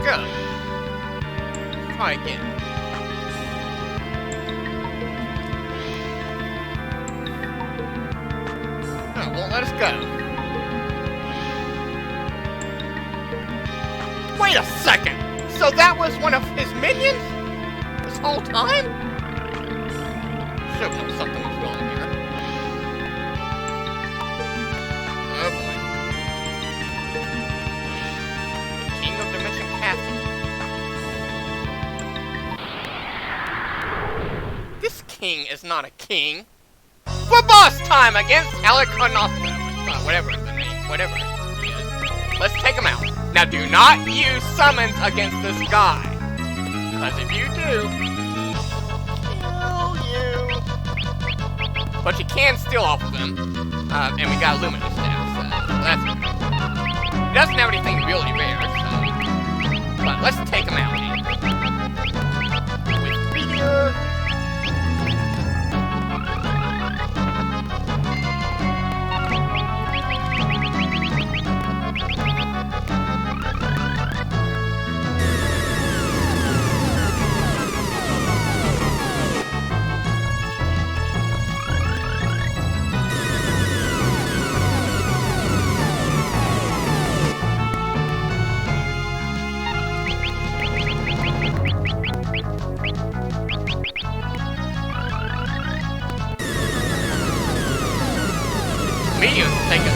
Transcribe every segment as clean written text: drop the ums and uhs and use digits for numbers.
go. Let's try again. No, it won't let us go. Wait a second! So that was one of his minions? This whole time? Should know something was wrong here. Oh boy. King of Dimension Castle. This king is not a king. For boss time against Halycanos. Whatever the name, whatever it is. Let's take him out. Now do not use summons against this guy. Because if you do, kill you. But you can steal off of him. And we got Lumino-Staff, so that's good. He doesn't have anything really rare, so. But let's take him out. With fear.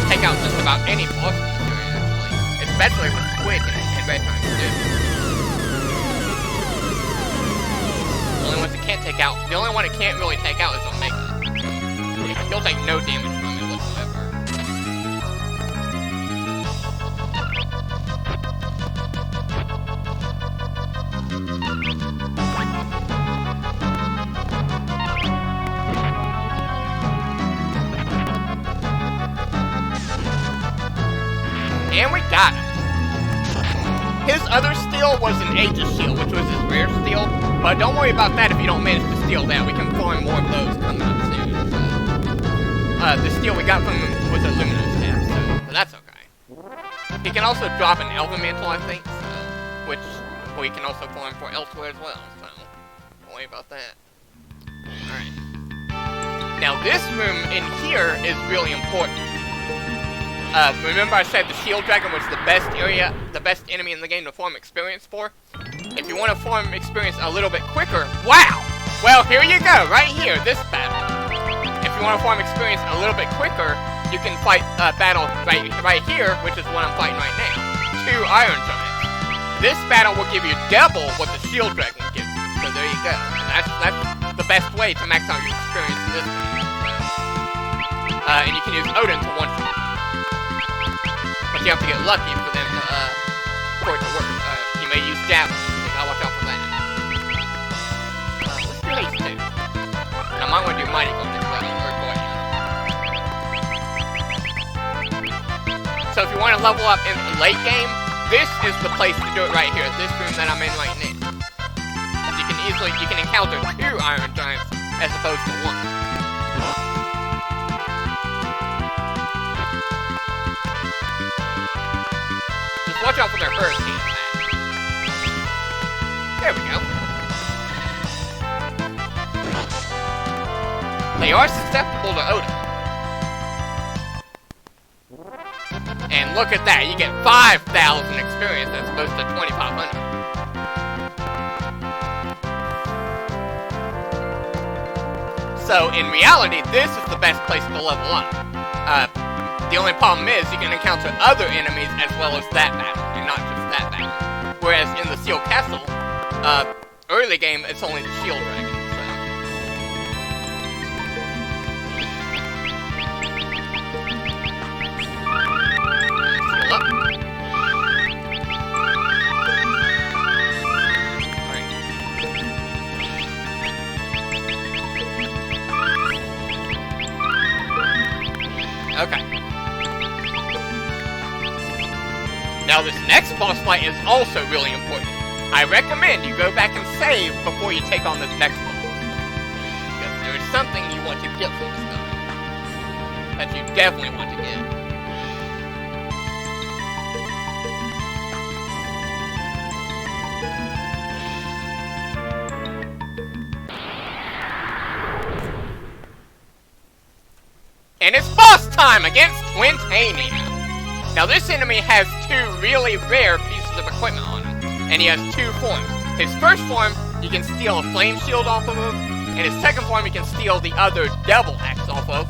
Take out just about any boss in this area, actually. Especially if it's quick and very time to do. The only ones it can't take out, the only one it can't really take out is Omega. He'll take no damage from it whatsoever. And we got him. His other steal was an Aegis shield, which was his rare steal. But don't worry about that if you don't manage to steal that. We can farm more of those coming up soon. So. The steal we got from him was a Lumino-Staff, so that's okay. He can also drop an Elven Mantle, I think, so, which we can also farm for elsewhere as well. So don't worry about that. Alright. Now this room in here is really important. Remember I said the Shield Dragon was the best area, the best enemy in the game to farm experience for? If you want to farm experience a little bit quicker, wow! Well, here you go, right here, this battle. If you want to farm experience a little bit quicker, you can fight a battle right here, which is what I'm fighting right now. 2 Iron Giants. This battle will give you double what the Shield Dragon gives you, so there you go. And that's the best way to max out your experience in this game. And you can use Odin to one-shot. But you have to get lucky for them to, for it to work. You may use Javelin, so I'll watch out for that. Let's do Haste too. And I might want to do Mighty Blow as well, or Guardian. So if you want to level up in the late game, this is the place to do it right here, this room that I'm in right now. You can encounter 2 Iron Giants as opposed to 1. Watch out for their hurricane attack. There we go. They are susceptible to Odin. And look at that, you get 5,000 experience as opposed to 2,500. So, in reality, this is the best place to level up. The only problem is you can encounter other enemies as well as that battle, and not just that battle. Whereas in the Sealed Castle, early game, it's only the Shield Dragon, so. Seal up. Alright. Okay. Now this next boss fight is also really important. I recommend you go back and save before you take on this next boss. Because there is something you want to get from this guy. That you definitely want to get. And it's boss time against Twin Tania. Now this enemy has two really rare pieces of equipment on him, and he has two forms. His first form, you can steal a flame shield off of him, and his second form, you can steal the other devil axe off of,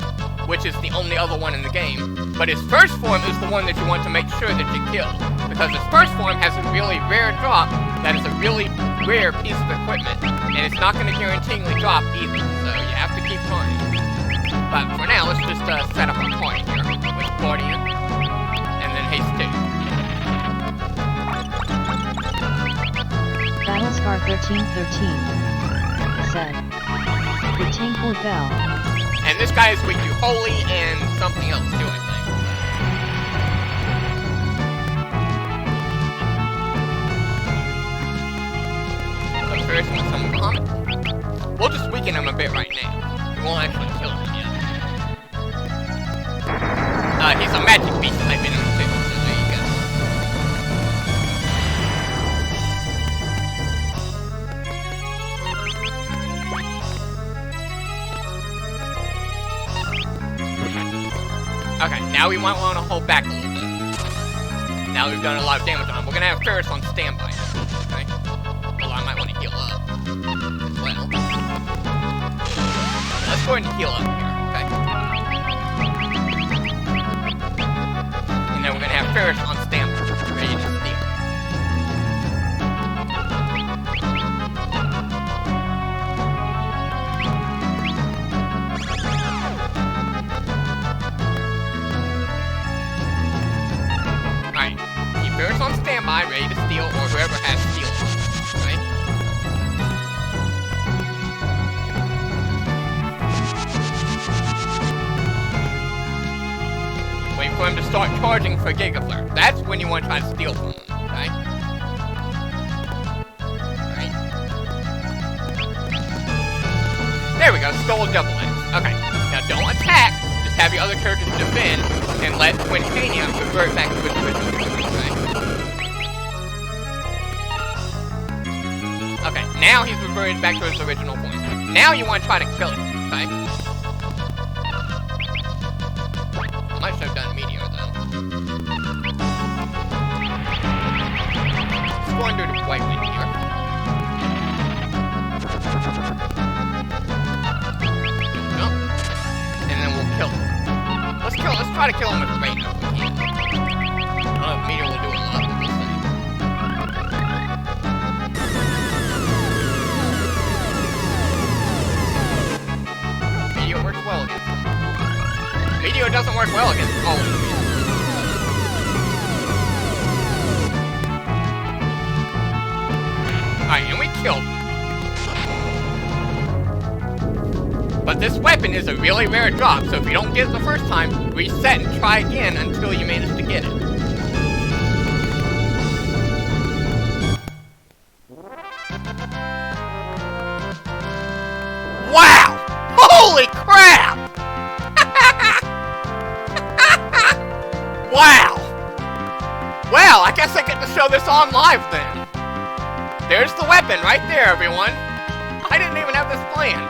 which is the only other one in the game. But his first form is the one that you want to make sure that you kill, because his first form has a really rare drop that is a really rare piece of equipment, and it's not going to guaranteeingly drop either, so you have to keep trying. But for now, let's just set up our party here with Guardian, and then Haste 2. Battlescar 1313 said, the TinkerBell. And this guy is weak to Holy and something else too, I think. So first, want some Muhammad. We'll just weaken him a bit right now. We won't actually kill him yet. He's a magic beast type enemy too, so there you go. Okay, now we might want to hold back a little bit. Now we've done a lot of damage on him. We're gonna have Ferris on standby, okay? Although I might want to heal up as well. Let's go ahead and heal up here, okay? And then we're gonna have Ferris on standby, ready to steal. Alright, keep Ferris on standby, ready to steal, or whoever has steal, right? Wait for him to start charging for Giga Flare. That's when you want to try to steal from him, okay? Alright. There we go, stole a double axe. Okay, now don't attack, just have your other characters defend, and let Twin Tania revert back to its original form, okay? Okay, now he's reverted back to his original form. Now you want to try to kill him, okay? I might should have done Meteor, though. Let's go under the White Wind here. Jump. And then we'll kill him. Let's try to kill him with Rain if we can. I don't know if Meteor will do a lot, but we'll see. Meteor works well against him. Meteor doesn't work well against all of them. Alright, and we killed him. But this weapon is a really rare drop, so if you don't get it the first time, reset and try again until you manage to get it. Wow! Holy crap! Wow! Well, I guess I get to show this on live then. There's the weapon right there, everyone. I didn't even have this planned.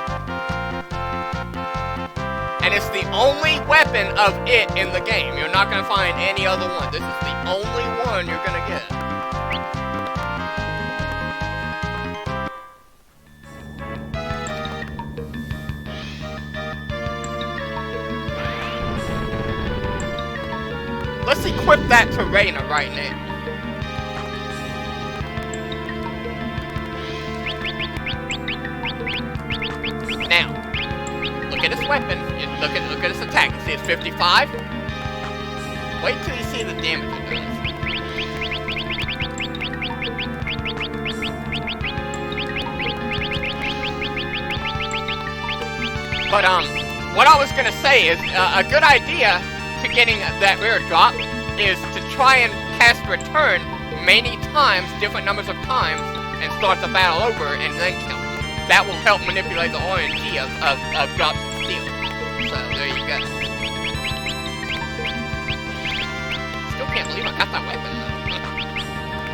And it's the only weapon of it in the game. You're not going to find any other one. This is the only one you're going to get. Let's equip that to Reyna right now. Now, look at his weapon. Look at his attack. See, it's 55. Wait till you see the damage it does. But what I was gonna say is a good idea to getting that rare drop is to try and cast return many times, different numbers of times, and start the battle over and then kill him. That will help manipulate the RNG of drops and steal. So there you go. Still can't believe I got that weapon though.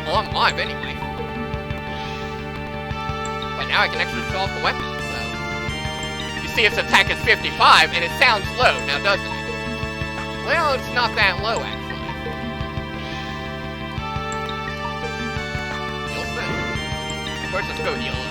Well, I'm live anyway. But now I can actually show off the weapon. So you see its attack is 55, and it sounds low, now doesn't it? Well, it's not that low, actually. You'll see. First, let's go heal up.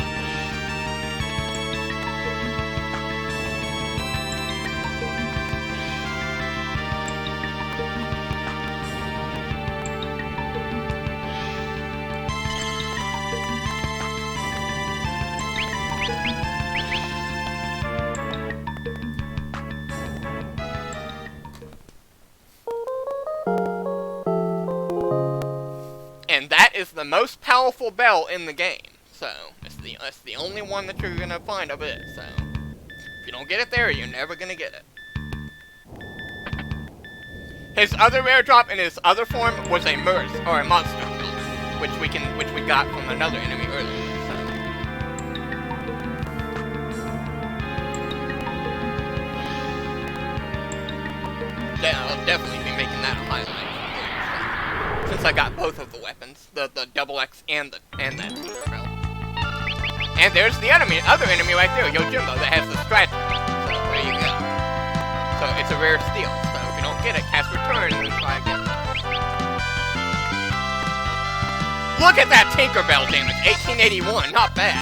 And that is the most powerful bell in the game. So, it's the only one that you're gonna find of it. So, if you don't get it there, you're never gonna get it. His other rare drop in his other form was a Murs, or a monster killer, which we got from another enemy earlier. So, I'll definitely be making that a highlight. Since I got both of the weapons, the double X and that TinkerBell. And there's the other enemy right there, Yojimbo, that has the stratagem. So there you go. So it's a rare steal. So if you don't get it, cast return and try again. Look at that TinkerBell damage, 1881, not bad.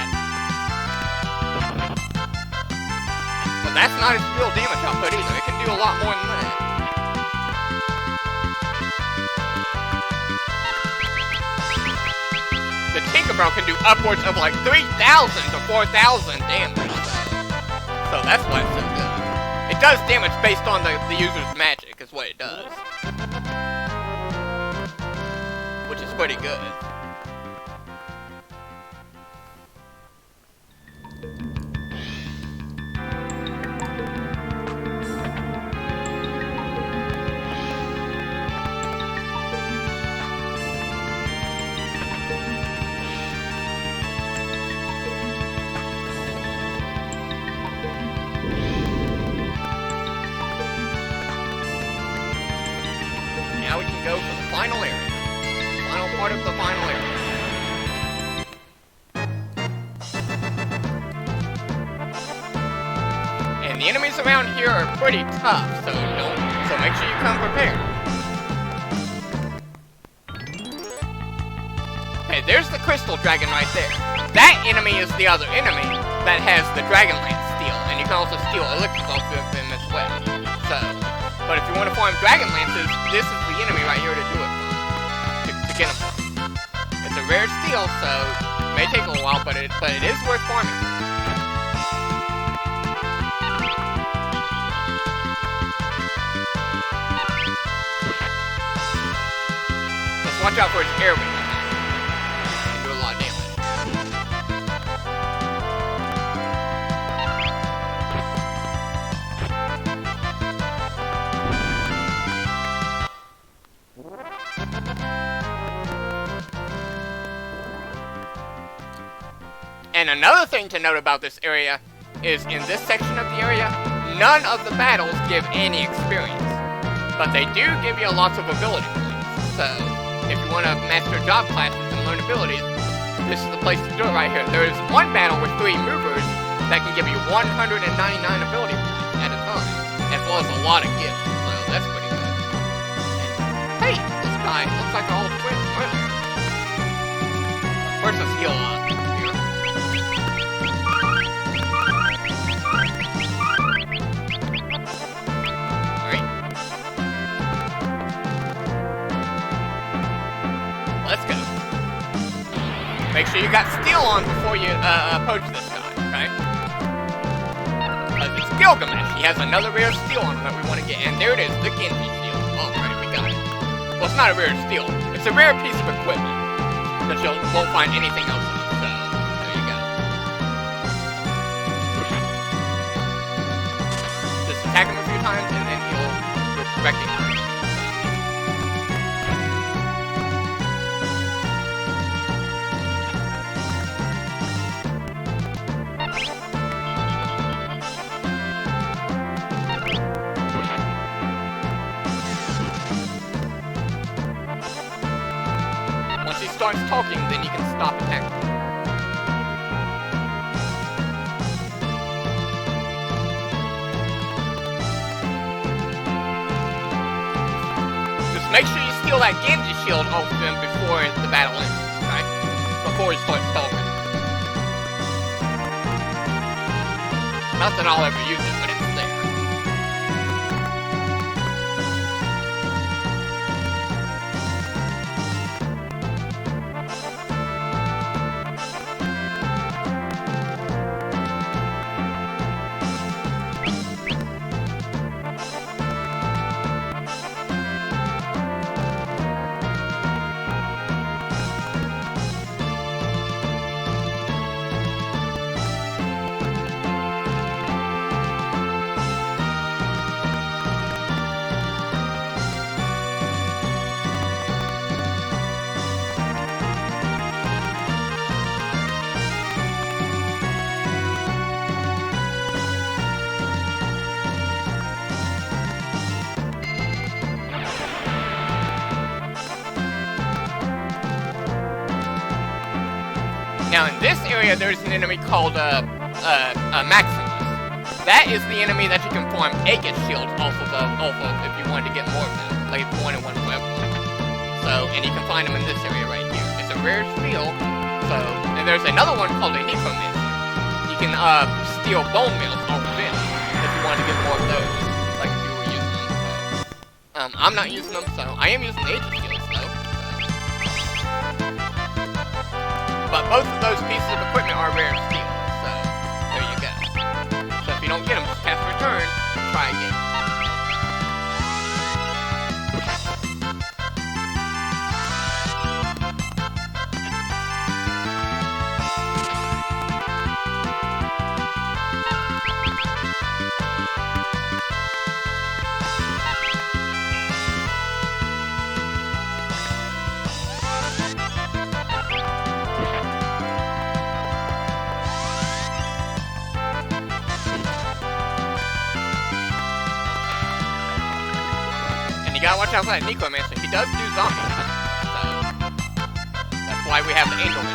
But that's not its real damage output either. It can do a lot more than that. The TinkerBell can do upwards of like 3,000 to 4,000 damage. So that's why it's so good. It does damage based on the user's magic, is what it does. Which is pretty good. Now we can go for the final area. Final part of the final area. And the enemies around here are pretty tough, so make sure you come prepared. Okay, there's the crystal dragon right there. That enemy is the other enemy that has the Dragonlance steal, and you can also steal elixirs off of him as well. So, but if you want to farm Dragonlances, this is the enemy right here to do it from, to get him from. It's a rare steal, so it may take a little while, but it is worth farming. Just watch out for his air wing. Do a lot of damage. And another thing to note about this area is in this section of the area, none of the battles give any experience. But they do give you lots of ability points. So, if you want to master job classes and learn abilities, this is the place to do it right here. There is one battle with 3 movers that can give you 199 ability points at a time, as well as a lot of gifts. So, that's pretty good. And, hey, this guy looks like an old friend from earlier. First, let's heal up. Let's go. Make sure you got steel on before you approach this guy, okay? It's Gilgamesh. He has another rare steel on him that we want to get. And there it is, the Genji steel. Alright, we got it. Well, it's not a rare steel. It's a rare piece of equipment that you won't find anything else in. So, there you go. Just attack him a few times and then he'll recognize you. Starts talking, then you can stop attacking. steal that Genji shield off of him before the battle ends, right? Before he starts talking. Not that I'll ever use it, but it's there. Now in this area, there's an enemy called Maximus. That is the enemy that you can form Aegis shields off of if you wanted to get more of them, like if you wanted one for everyone. So, and you can find them in this area right here. It's a rare steal. So, and there's another one called a Necromancer. You can steal bone meals off of it if you want to get more of those, like if you were using them. So, I'm not using them, so I am using the Aegis shields though. But both of those pieces of equipment are rare steals, so there you go. So if you don't get them, just have to return and try again. You gotta watch out for that Necromancer. He does do zombies, so that's why we have the Angel Man.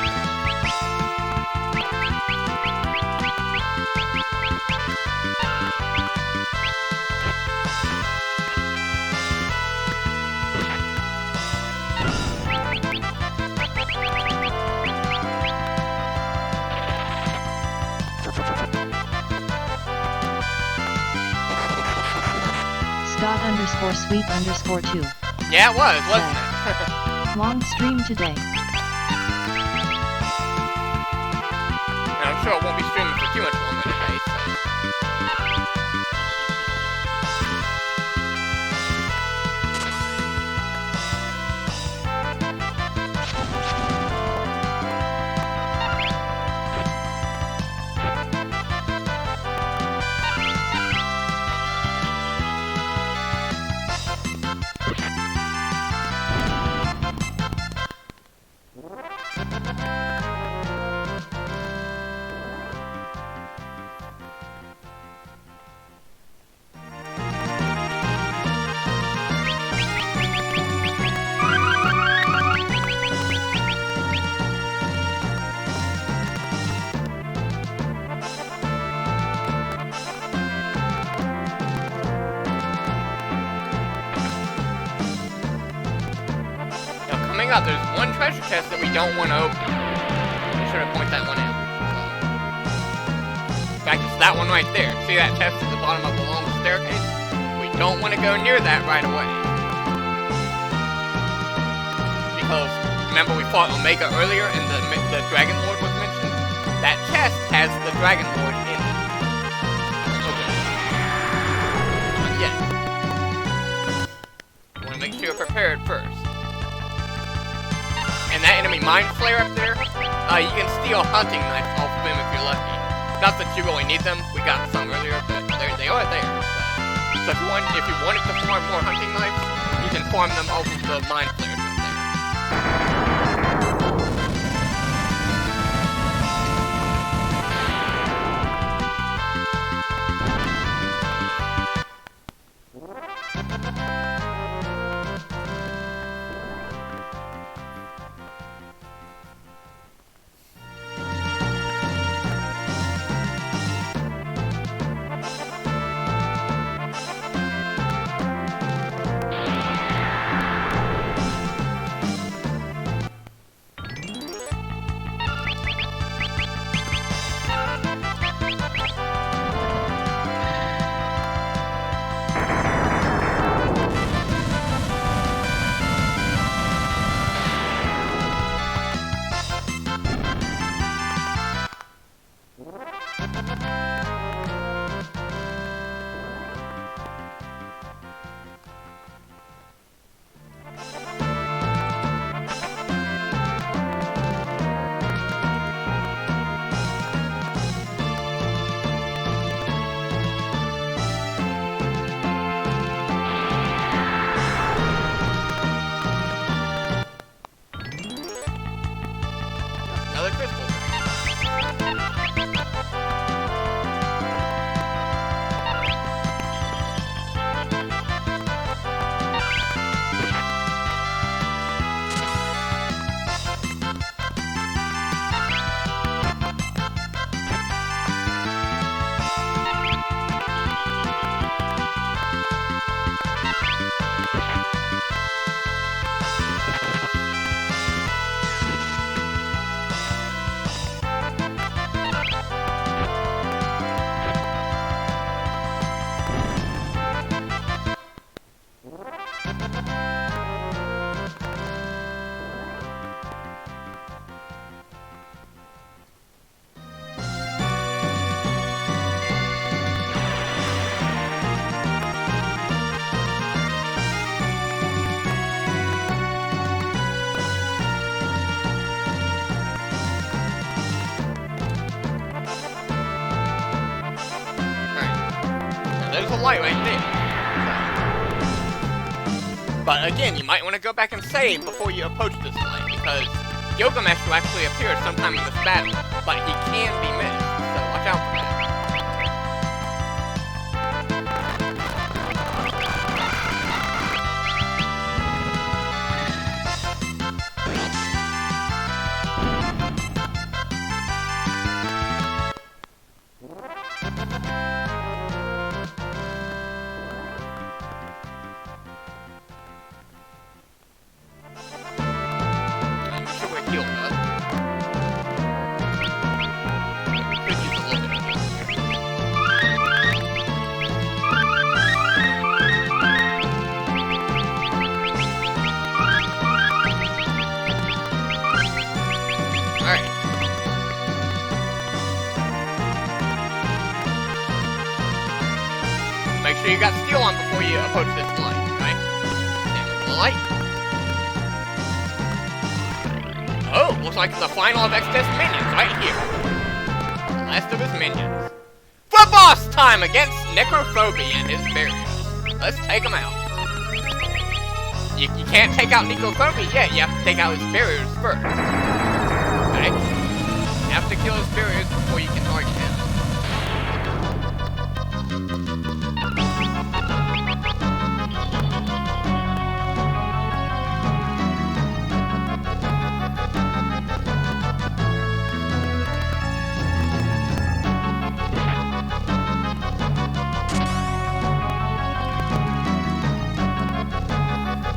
Scott_sweep_2. Yeah, it was, wasn't it? Long stream today. And I'm sure it won't be streaming for too much longer today, so. Out, there's one treasure chest that we don't want to open. Be sure to point that one out. So. In fact, it's that one right there. See that chest at the bottom of the long staircase? We don't want to go near that right away. Because, remember we fought Omega earlier and the Dragon Lord was mentioned? That chest has the Dragon Lord in it. Okay. Not yet. You want to make sure you're prepared first. And that enemy Mind Flayer up there, you can steal hunting knives off of him if you're lucky. Not that you really need them, we got some earlier, but they are there. So if you wanted to farm more hunting knives, you can farm them off of the Mind Flayers up there. there's a light right there. But again, you might want to go back and save before you approach this light, because Gilgamesh will actually appear sometime in this battle, but he can be missed, so watch out for that. Make sure you got steel on before you approach this light, right? There's the light. Oh, looks like the final of Exodus minions right here. The last of his minions. For boss time against Necrophobia and his barriers. Let's take him out. You can't take out Necrophobia yet, you have to take out his barriers first. Okay? You have to kill his barriers before you can target him.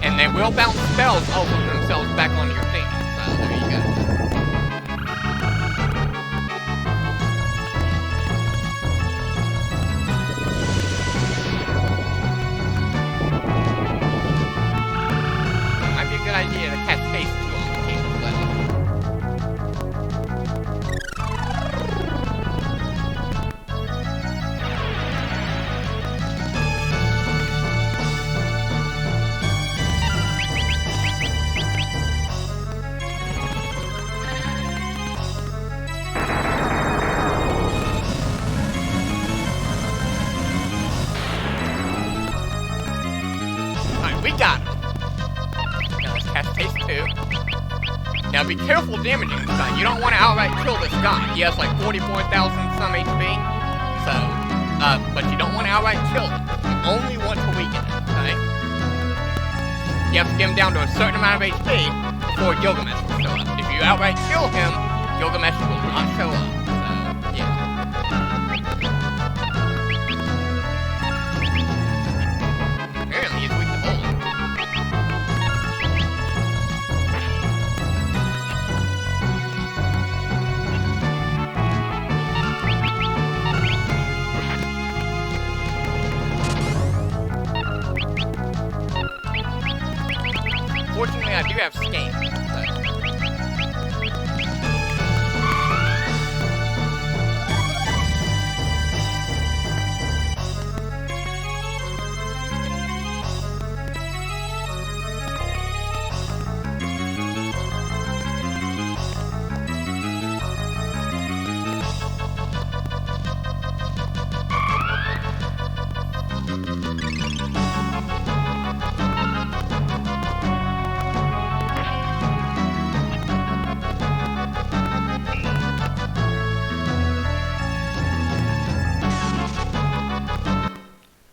And they will bounce spells off of themselves back onto your team. So there you go. Might be a good idea to cast Phase 2 on the team as well. We got him. Now let's cast Phase 2. Now be careful damaging this guy. You don't want to outright kill this guy. He has like 44,000 some HP. So, but you don't want to outright kill him. You only want to weaken him, okay? You have to get him down to a certain amount of HP before Gilgamesh will show up. If you outright kill him, Gilgamesh will not show up. So, yeah. Apparently he's weak to bullet. Fortunately, I do have scan.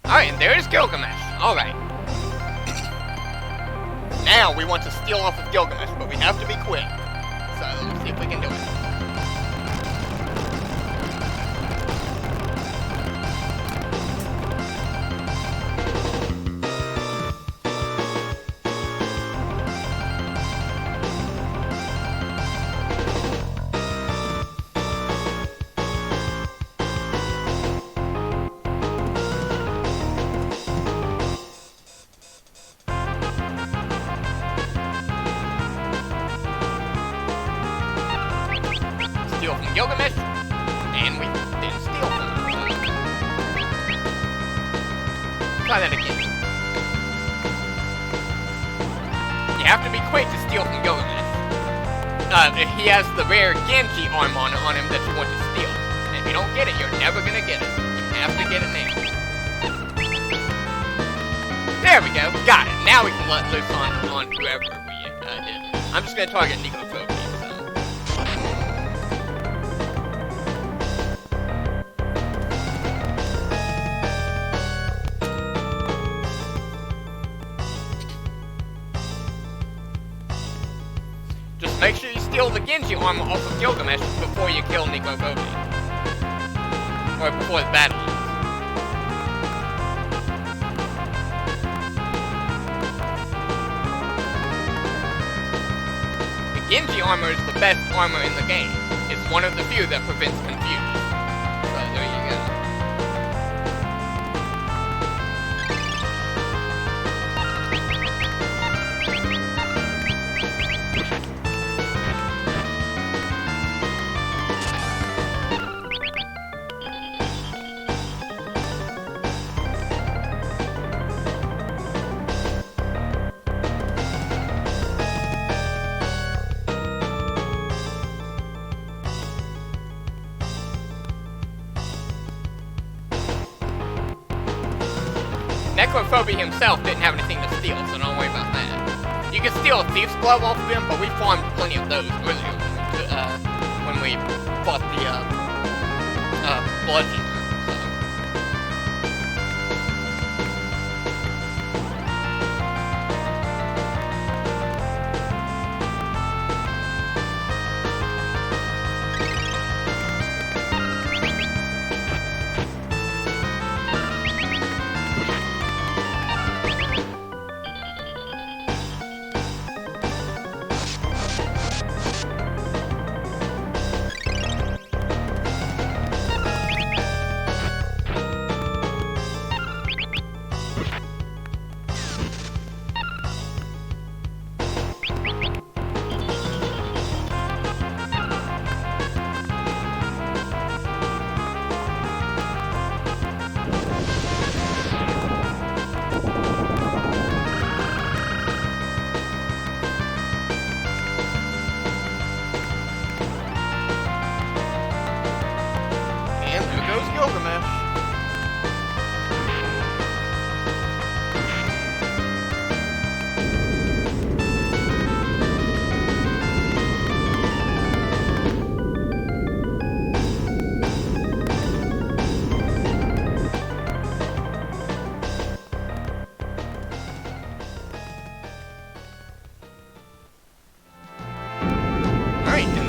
Alright, there's Gilgamesh. Alright. Now we want to steal off of Gilgamesh, but we have to be quick. So, let's see if we can do it. Steal from Gilgamesh, and we didn't steal from him. Try that again. You have to be quick to steal from Gilgamesh. If he has the rare Genji arm on him that you want to steal. And if you don't get it, you're never gonna get it. You have to get it now. There we go. Got it. Now we can let loose on whoever we did. I'm just gonna target Nicophobia. Just make sure you steal the Genji armor off of Gilgamesh before you kill Nicophobia. Or before the battle ends. The Genji armor is the best armor in the game. It's one of the few that prevents confusion. So there you go. Necrophobia himself didn't have anything to steal, so don't worry about that. You can steal a Thief's Glove off of him, but we farmed plenty of those earlier when we fought the Bludgeoner.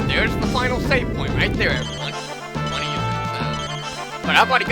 There's the final save point right there, everyone. 20 users. But I've already